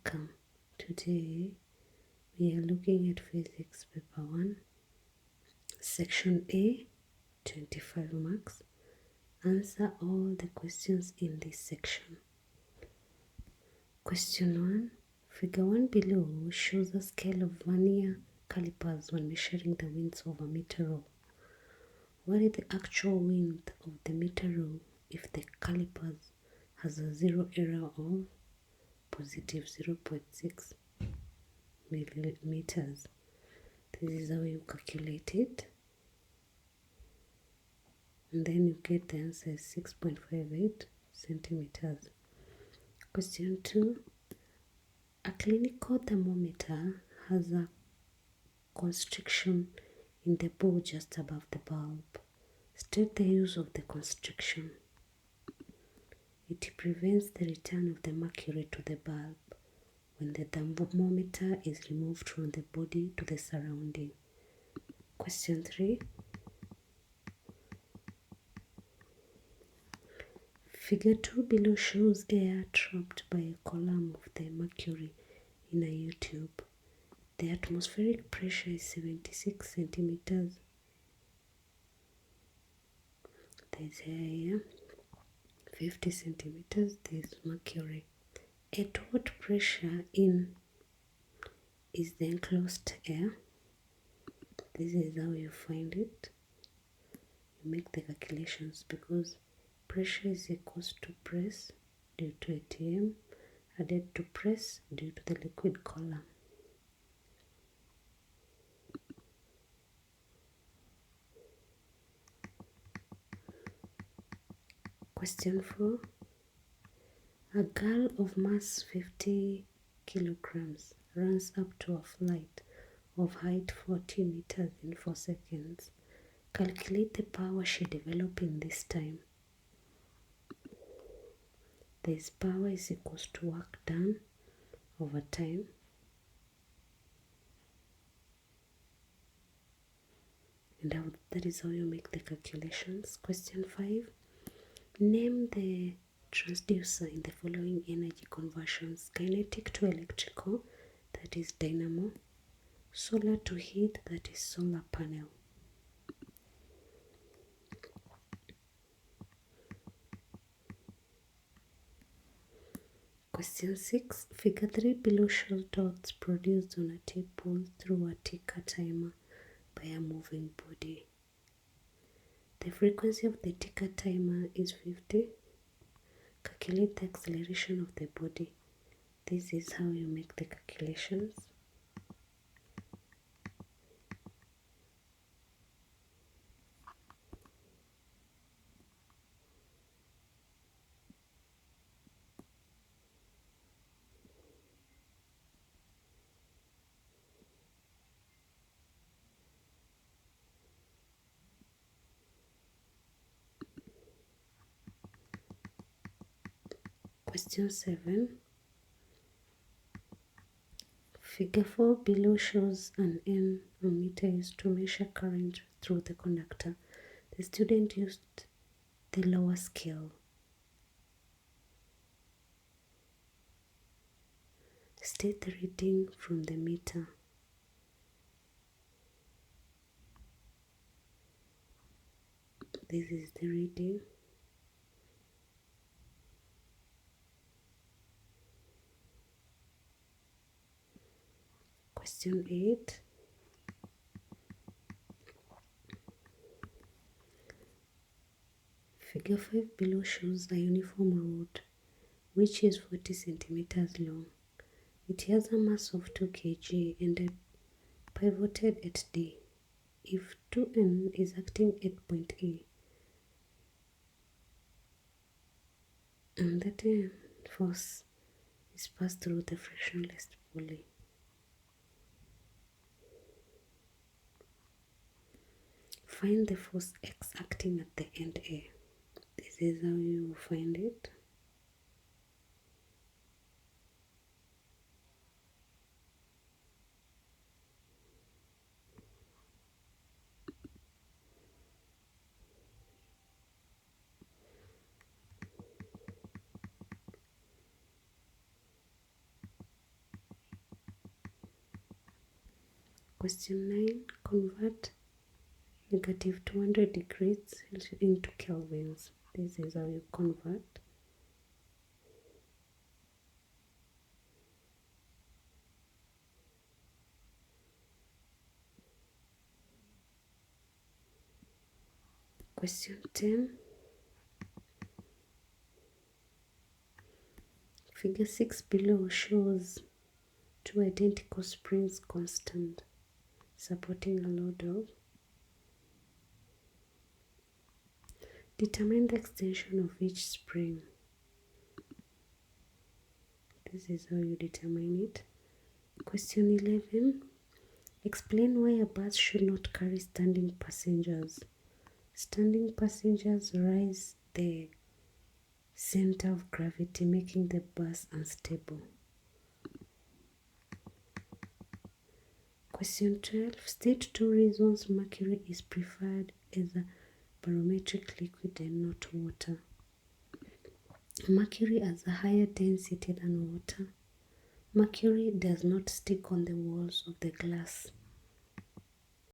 welcome. Today we are looking at Physics Paper 1, Section A, 25 marks. Answer all the questions in this section. Question 1. Figure 1 below shows a scale of vernier calipers when measuring the winds of a meter roll. What is the actual width of the meter roll if the calipers has a zero error of positive 0.6 millimeters? This is how you calculate it. And then you get the answer is 6.58 centimeters. Question 2. A clinical thermometer has a constriction in the bowl just above the bulb. State the use of the constriction. It prevents the return of the mercury to the bulb when the thermometer is removed from the body to the surrounding. Question 3. Figure 2 below shows air trapped by a column of the mercury in a U-tube. The atmospheric pressure is 76 centimeters. There's air here, 50 centimeters, there's mercury. At what pressure in is the enclosed air? This is how you find it. You make the calculations because pressure is equals to press due to ATM added to press due to the liquid column. Question 4. A girl of mass 50 kilograms runs up to a flight of height 40 meters in 4 seconds. Calculate the power she developed in this time. This power is equals to work done over time. And that is how you make the calculations. Question 5. Name the transducer in the following energy conversions: kinetic to electrical, that is dynamo; solar to heat, that is solar panel. Question 6. Figure 3 below shows dots produced on a tape pulled through a ticker timer by a moving body. The frequency of the ticker timer is 50. Calculate the acceleration of the body. This is how you make the calculations. Question 7. Figure 4 below shows an ammeter used to measure current through the conductor. The student used the lower scale. State the reading from the meter. This is the reading. Question 8. Figure 5 below shows a uniform rod which is 40 centimeters long. It has a mass of 2 kg and pivoted at D. If 2N is acting at point A, and that force is passed through the frictionless pulley. Find the force X acting at the end A. This is how you find it. Question 9. Convert negative 200 degrees into kelvins. This is how you convert. Question 10. Figure 6 below shows two identical springs constant supporting a load of. Determine the extension of each spring. This is how you determine it. Question 11. Explain why a bus should not carry standing passengers. Standing passengers raise the center of gravity, making the bus unstable. Question 12. State 2 reasons mercury is preferred as a barometric liquid and not water. Mercury has a higher density than water. Mercury does not stick on the walls of the glass.